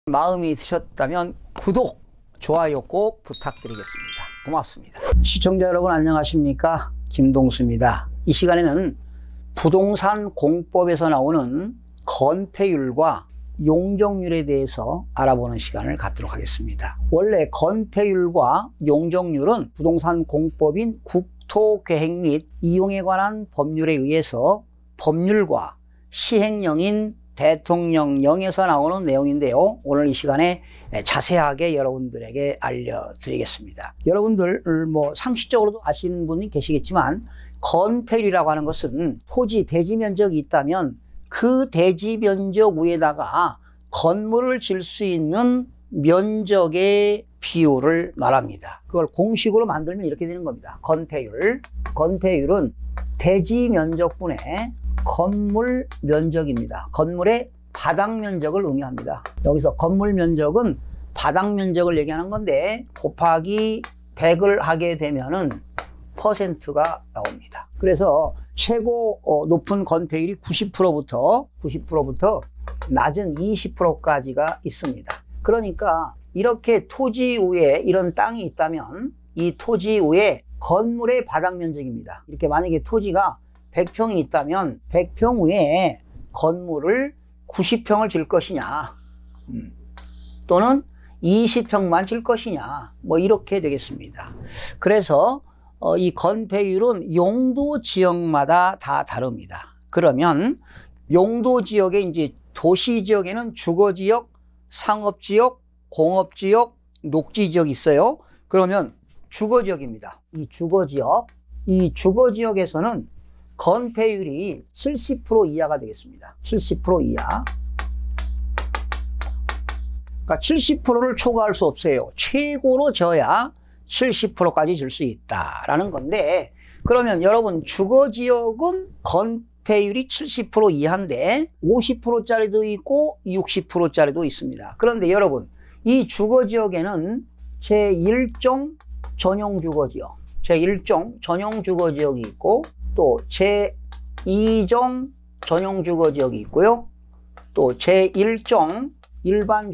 마음이 드셨다면 구독, 좋아요 꼭 부탁드리겠습니다. 고맙습니다. 시청자 여러분 안녕하십니까? 김동수입니다. 이 시간에는 부동산 공법에서 나오는 건폐율과 용적률에 대해서 알아보는 시간을 갖도록 하겠습니다. 원래 건폐율과 용적률은 부동산 공법인 국토계획 및 이용에 관한 법률에 의해서 법률과 시행령인 대통령령에서 나오는 내용인데요. 오늘 이 시간에 자세하게 여러분들에게 알려드리겠습니다. 여러분들 상식적으로도 아시는 분이 계시겠지만 건폐율이라고 하는 것은 토지 대지 면적이 있다면 그 대지 면적 위에다가 건물을 질 수 있는 면적의 비율을 말합니다. 그걸 공식으로 만들면 이렇게 되는 겁니다. 건폐율. 건폐율은 대지 면적분의 건물 면적입니다. 건물의 바닥 면적을 의미합니다. 여기서 건물 면적은 바닥 면적을 얘기하는 건데 곱하기 100을 하게 되면은 퍼센트가 나옵니다. 그래서 최고 높은 건폐율이 90%부터 낮은 20%까지가 있습니다. 그러니까 이렇게 토지 위에 이런 땅이 있다면 이 토지 위에 건물의 바닥 면적입니다. 이렇게 만약에 토지가 100평이 있다면 100평 위에 건물을 90평을 질 것이냐 또는 20평만 질 것이냐 이렇게 되겠습니다. 그래서 이 건폐율은 용도 지역마다 다 다릅니다. 그러면 용도 지역에 이제 도시 지역에는 주거 지역, 상업 지역, 공업 지역, 녹지 지역이 있어요. 그러면 주거 지역입니다. 이 주거 지역에서는 건폐율이 70% 이하가 되겠습니다. 70% 이하. 그러니까 70%를 초과할 수 없어요. 최고로 져야 70%까지 줄 수 있다라는 건데, 그러면 여러분 주거지역은 건폐율이 70% 이하인데 50%짜리도 있고 60%짜리도 있습니다. 그런데 여러분 이 주거지역에는 제1종 전용 주거지역, 제1종 전용 주거지역이 있고 또 제2종 전용 주거지역이 있고요. 또 제1종 일반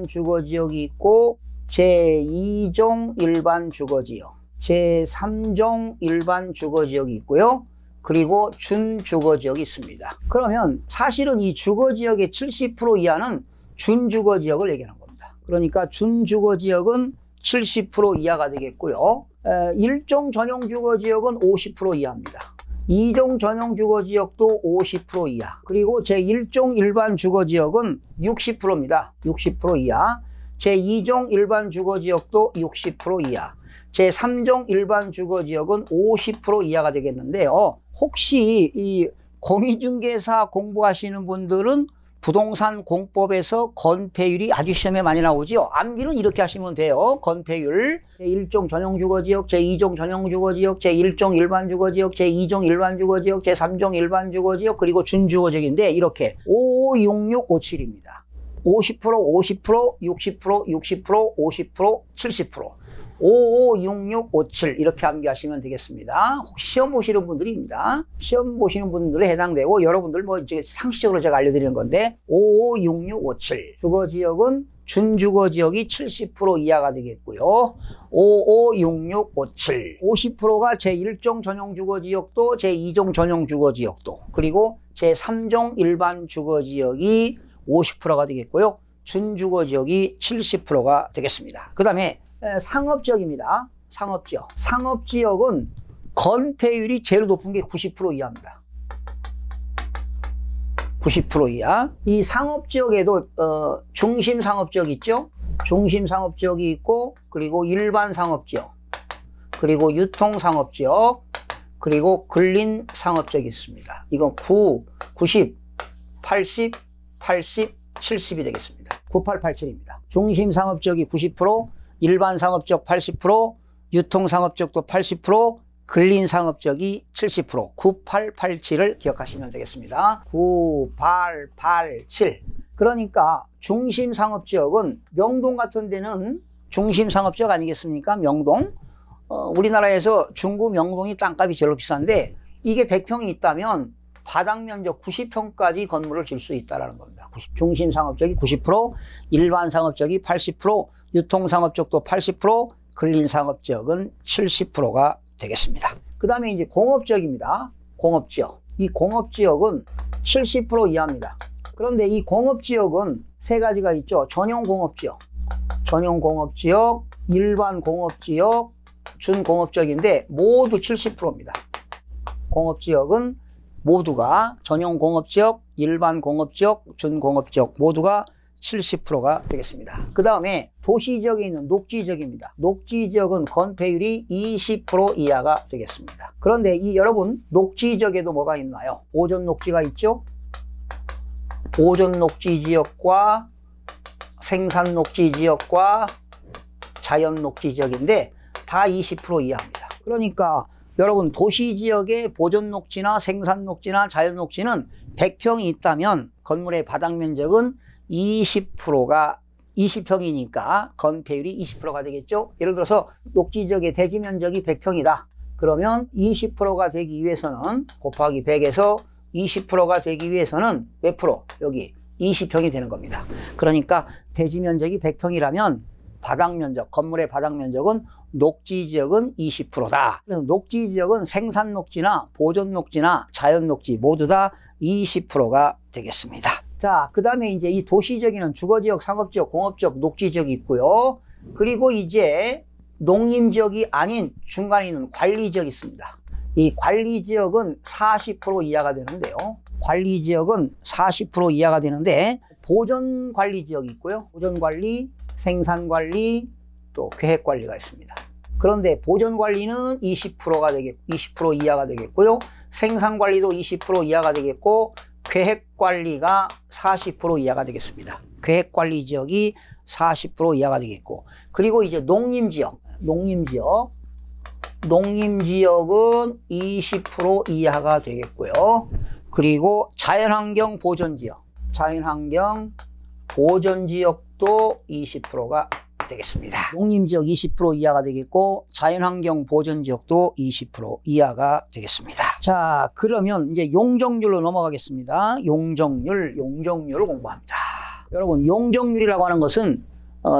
주거지역이 있고 제2종 일반 주거지역, 제3종 일반 주거지역이 있고요. 그리고 준주거지역이 있습니다. 그러면 사실은 이 주거지역의 70% 이하는 준주거지역을 얘기하는 겁니다. 그러니까 준주거지역은 70% 이하가 되겠고요. 1종 전용 주거지역은 50% 이하입니다. 2종 전용 주거지역도 50% 이하. 그리고 제1종 일반 주거지역은 60%입니다. 60% 이하. 제2종 일반 주거지역도 60% 이하. 제3종 일반 주거지역은 50% 이하가 되겠는데요. 혹시 이 공인중개사 공부하시는 분들은 부동산 공법에서 건폐율이 아주 시험에 많이 나오죠. 암기는 이렇게 하시면 돼요. 건폐율 제1종 전용 주거지역, 제2종 전용 주거지역, 제1종 일반 주거지역, 제2종 일반 주거지역, 제3종 일반 주거지역, 그리고 준주거지역인데 이렇게 5, 6, 6, 5, 7입니다. 50%, 50%, 60%, 60%, 50%, 70%. 5, 5, 6, 6, 5, 7 이렇게 암기하시면 되겠습니다. 혹시 시험 보시는 분들입니다. 시험 보시는 분들에 해당되고 여러분들 이제 상식적으로 제가 알려드리는 건데 5, 5, 6, 6, 5, 7 주거지역은 준주거지역이 70% 이하가 되겠고요. 5, 5, 6, 6, 5, 7 50%가 제1종 전용 주거지역도 제2종 전용 주거지역도 그리고 제3종 일반 주거지역이 50%가 되겠고요. 준주거지역이 70%가 되겠습니다. 그 다음에 상업지역입니다. 상업지역은 건폐율이 제일 높은 게 90% 이하입니다. 90% 이하. 이 상업지역에도 중심 상업지역 있죠? 중심 상업지역이 있고 그리고 일반 상업지역 그리고 유통 상업지역 그리고 근린 상업지역이 있습니다. 이건 9, 90, 80, 80, 70이 되겠습니다. 9887입니다. 중심 상업지역이 90%, 일반 상업지역 80%, 유통 상업지역도 80%, 근린 상업지역이 70%, 9887을 기억하시면 되겠습니다. 9887. 그러니까 중심 상업지역은 명동 같은 데는 중심 상업지역 아니겠습니까? 명동. 우리나라에서 중구 명동이 땅값이 제일 비싼데 이게 100평이 있다면 바닥 면적 90평까지 건물을 질 수 있다는 겁니다. 중심 상업적이 90%, 일반 상업적이 80%, 유통 상업적도 80%, 근린 상업적은 70%가 되겠습니다. 그 다음에 이제 공업지역입니다. 공업지역. 이 공업지역은 70% 이하입니다. 그런데 이 공업지역은 세 가지가 있죠. 전용 공업지역, 일반 공업지역, 준공업지역인데 모두 70%입니다. 공업지역은 모두가 전용 공업지역, 일반 공업지역, 준공업지역 모두가 70%가 되겠습니다. 그 다음에 도시지역에 있는 녹지지역입니다. 녹지지역은 건폐율이 20% 이하가 되겠습니다. 그런데 여러분 녹지지역에도 뭐가 있나요? 보존 녹지가 있죠? 보존 녹지지역과 생산 녹지지역과 자연 녹지지역인데 다 20% 이하입니다. 그러니까 여러분 도시지역의 보존 녹지나 생산 녹지나 자연 녹지는 100평이 있다면 건물의 바닥 면적은 20%가 20평이니까 건폐율이 20%가 되겠죠. 예를 들어서 녹지지역의 대지 면적이 100평이다. 그러면 20%가 되기 위해서는 곱하기 100에서 20%가 되기 위해서는 몇 프로? 여기 20평이 되는 겁니다. 그러니까 대지 면적이 100평이라면 바닥 면적, 건물의 바닥 면적은 녹지지역은 20%다. 그래서 녹지지역은 생산 녹지나 보존 녹지나 자연 녹지 모두 다 20%가 되겠습니다. 자, 그 다음에 이제 이 도시지역에는 주거지역, 상업지역, 공업지역, 녹지지역이 있고요. 그리고 이제 농림지역이 아닌 중간에 있는 관리지역이 있습니다. 이 관리지역은 40% 이하가 되는데요. 관리지역은 40% 이하가 되는데 보존관리지역이 있고요. 보존관리, 생산관리, 또 계획관리가 있습니다. 그런데 보존관리는 20% 이하가 되겠고요. 생산관리도 20% 이하가 되겠고 계획관리가 40% 이하가 되겠습니다. 계획관리지역이 40% 이하가 되겠고 그리고 이제 농림지역은 20% 이하가 되겠고요. 그리고 자연환경 보존지역도 20%가 되겠습니다. 농림지역 20% 이하가 되겠고 자연환경 보존지역도 20% 이하가 되겠습니다. 자, 그러면 이제 용적률로 넘어가겠습니다. 용적률을 공부합니다. 여러분 용적률이라고 하는 것은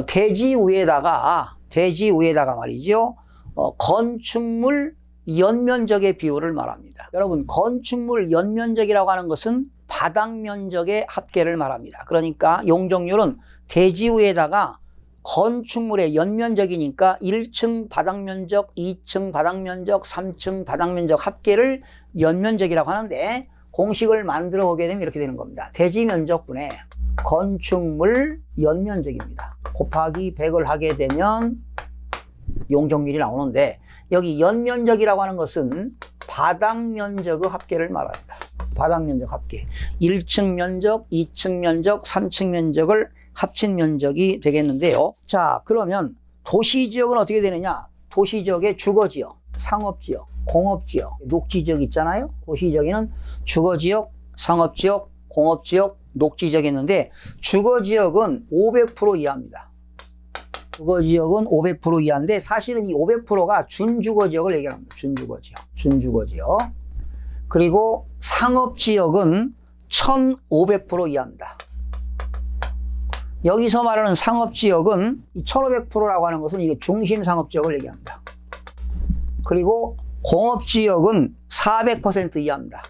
대지 위에다가 말이죠. 건축물 연면적의 비율을 말합니다. 여러분 건축물 연면적이라고 하는 것은 바닥 면적의 합계를 말합니다. 그러니까 용적률은 대지 위에다가 건축물의 연면적이니까 1층 바닥면적, 2층 바닥면적, 3층 바닥면적 합계를 연면적이라고 하는데 공식을 만들어 보게 되면 이렇게 되는 겁니다. 대지면적분의 건축물 연면적입니다. 곱하기 100을 하게 되면 용적률이 나오는데 여기 연면적이라고 하는 것은 바닥면적의 합계를 말합니다. 바닥면적 합계. 1층 면적, 2층 면적, 3층 면적을 합친 면적이 되겠는데요. 자, 그러면 도시지역은 어떻게 되느냐? 도시지역의 주거지역, 상업지역, 공업지역, 녹지지역 있잖아요. 도시지역에는 주거지역, 상업지역, 공업지역, 녹지지역이 있는데 주거지역은 500% 이하입니다. 주거지역은 500% 이하인데 사실은 이 500%가 준주거지역을 얘기합니다. 준주거지역. 그리고 상업지역은 1500% 이하입니다. 여기서 말하는 상업지역은 1500%라고 하는 것은 이게 중심상업지역을 얘기합니다. 그리고 공업지역은 400% 이하입니다.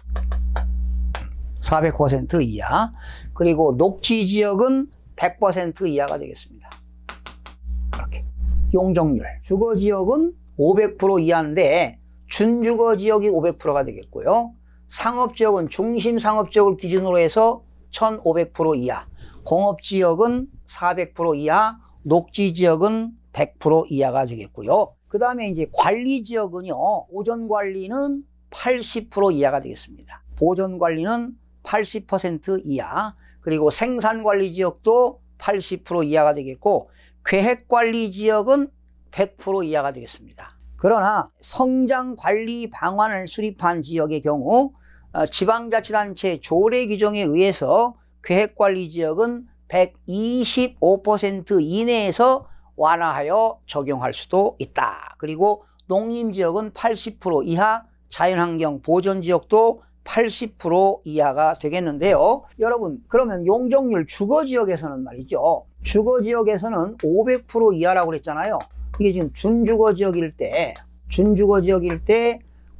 400% 이하. 그리고 녹지지역은 100% 이하가 되겠습니다. 이렇게. 용적률. 주거지역은 500% 이하인데 준주거지역이 500%가 되겠고요. 상업지역은 중심상업지역을 기준으로 해서 1500% 이하. 공업지역은 400% 이하, 녹지지역은 100% 이하가 되겠고요. 그 다음에 이제 관리지역은요, 보존관리는 80% 이하가 되겠습니다. 보존관리는 80% 이하, 그리고 생산관리지역도 80% 이하가 되겠고, 계획관리지역은 100% 이하가 되겠습니다. 그러나 성장관리 방안을 수립한 지역의 경우 지방자치단체 조례 규정에 의해서 계획관리지역은 125% 이내에서 완화하여 적용할 수도 있다. 그리고 농림지역은 80% 이하, 자연환경 보존지역도 80% 이하가 되겠는데요. 여러분, 그러면 용적률 주거지역에서는 말이죠. 주거지역에서는 500% 이하라고 그랬잖아요. 이게 지금 준주거지역일 때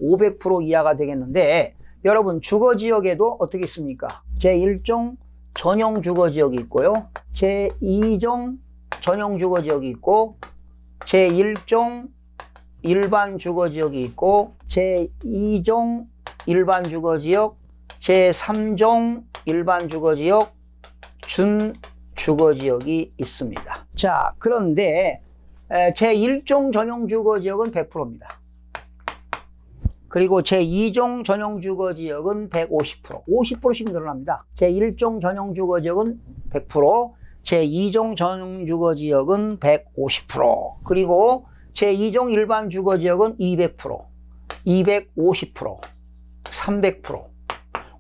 500% 이하가 되겠는데, 여러분, 주거지역에도 어떻게 있습니까? 제1종 전용 주거지역이 있고요. 제2종 전용 주거지역이 있고, 제1종 일반 주거지역이 있고, 제2종 일반 주거지역, 제3종 일반 주거지역, 준 주거지역이 있습니다. 자, 그런데 제1종 전용 주거지역은 100%입니다. 그리고 제2종 전용 주거지역은 150%, 50%씩 늘어납니다. 제1종 전용 주거지역은 100%, 제2종 전용 주거지역은 150%, 그리고 제2종 일반 주거지역은 200%, 250%, 300%,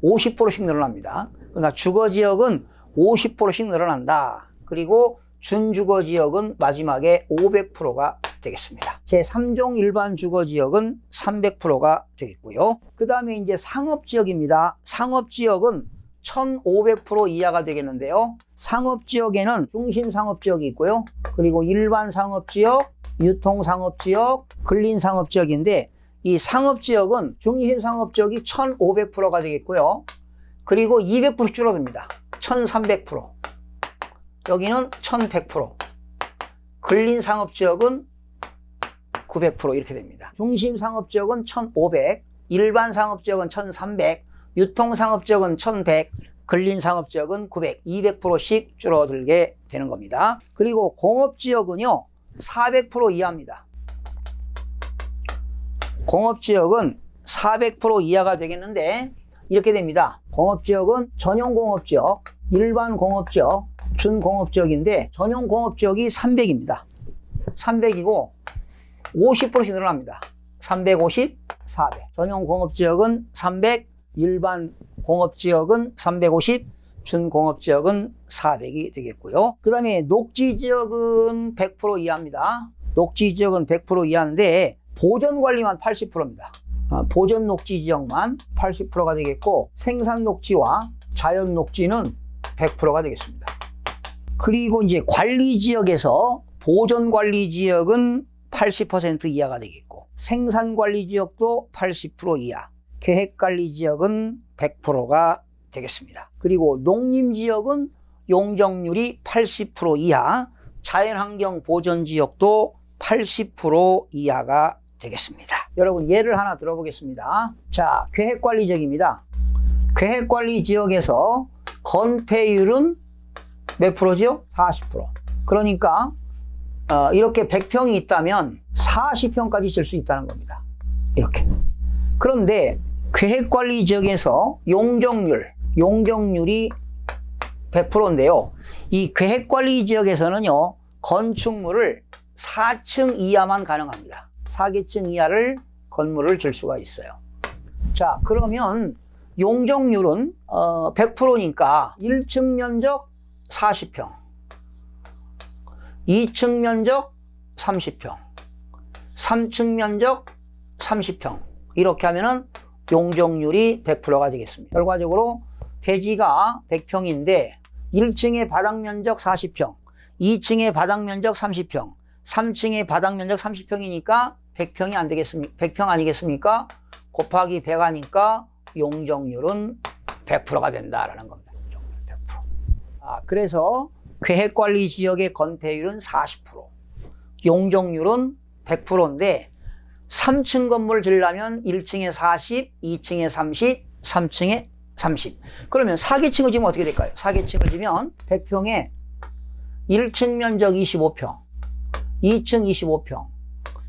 50%씩 늘어납니다. 그러니까 주거지역은 50%씩 늘어난다. 그리고 준주거지역은 마지막에 500%가 되겠습니다. 제3종 일반 주거지역은 300%가 되겠고요. 그 다음에 이제 상업지역입니다. 상업지역은 1500% 이하가 되겠는데요. 상업지역에는 중심상업지역이 있고요. 그리고 일반 상업지역, 유통상업지역, 근린상업지역인데, 이 상업지역은 중심상업지역이 1500%가 되겠고요. 그리고 200% 줄어듭니다. 1300%. 여기는 1100%. 근린상업지역은 900% 이렇게 됩니다. 중심상업지역은 1500, 일반 상업지역은 1300, 유통상업지역은 1100, 근린상업지역은 900, 200%씩 줄어들게 되는 겁니다. 그리고 공업지역은요, 400% 이하입니다. 공업지역은 400% 이하가 되겠는데, 이렇게 됩니다. 공업지역은 전용공업지역, 일반공업지역, 준공업지역인데, 전용공업지역이 300입니다. 300이고 50%씩 늘어납니다. 350, 400. 전용공업지역은 300, 일반공업지역은 350, 준공업지역은 400이 되겠고요. 그 다음에 녹지지역은 100% 이하입니다. 녹지지역은 100% 이하인데, 보전관리만 80%입니다. 보전녹지지역만 80%가 되겠고, 생산녹지와 자연녹지는 100%가 되겠습니다. 그리고 이제 관리지역에서 보전관리지역은 80% 이하가 되겠고, 생산관리지역도 80% 이하, 계획관리지역은 100%가 되겠습니다. 그리고 농림지역은 용적률이 80% 이하, 자연환경 보전지역도 80% 이하가 되겠습니다. 여러분, 예를 하나 들어보겠습니다. 자, 계획관리지역입니다. 계획관리지역에서 건폐율은 몇 프로죠? 40%. 그러니까 이렇게 100평이 있다면 40평까지 질 수 있다는 겁니다. 이렇게. 그런데 계획관리지역에서 용적률이 100%인데요. 이 계획관리지역에서는요, 건축물을 4층 이하만 가능합니다. 4계층 이하를 건물을 질 수가 있어요. 자, 그러면 용적률은 100%니까 1층 면적 40평, 2층 면적 30평, 3층 면적 30평, 이렇게 하면은 용적률이 100%가 되겠습니다. 결과적으로 대지가 100평인데 1층의 바닥 면적 40평, 2층의 바닥 면적 30평, 3층의 바닥 면적 30평이니까 100평이 안 되겠습니까? 100평 아니겠습니까? 곱하기 100 하니까 용적률은 100%가 된다라는 겁니다. 100%. 그래서 계획관리 지역의 건폐율은 40%, 용적률은 100%인데 3층 건물을 지으려면 1층에 40, 2층에 30, 3층에 30. 그러면 4계층을 지으면 어떻게 될까요? 4계층을 지으면 100평에 1층 면적 25평, 2층 25평,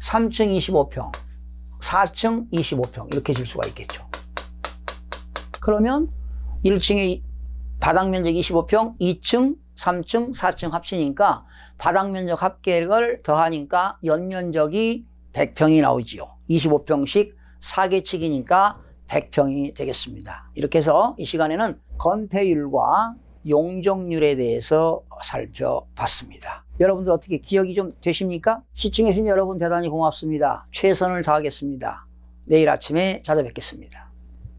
3층 25평, 4층 25평 이렇게 질 수가 있겠죠. 그러면 1층에 바닥 면적 25평, 2층, 3층, 4층 합치니까 바닥 면적 합계를 더하니까 연면적이 100평이 나오지요. 25평씩 4계층이니까 100평이 되겠습니다. 이렇게 해서 이 시간에는 건폐율과 용적률에 대해서 살펴봤습니다. 여러분들 어떻게 기억이 좀 되십니까? 시청해 주신 여러분 대단히 고맙습니다. 최선을 다하겠습니다. 내일 아침에 찾아뵙겠습니다.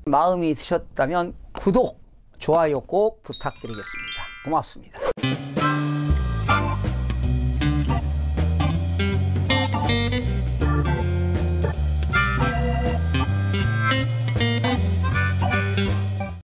마음이 드셨다면 구독, 좋아요 꼭 부탁드리겠습니다. 고맙습니다.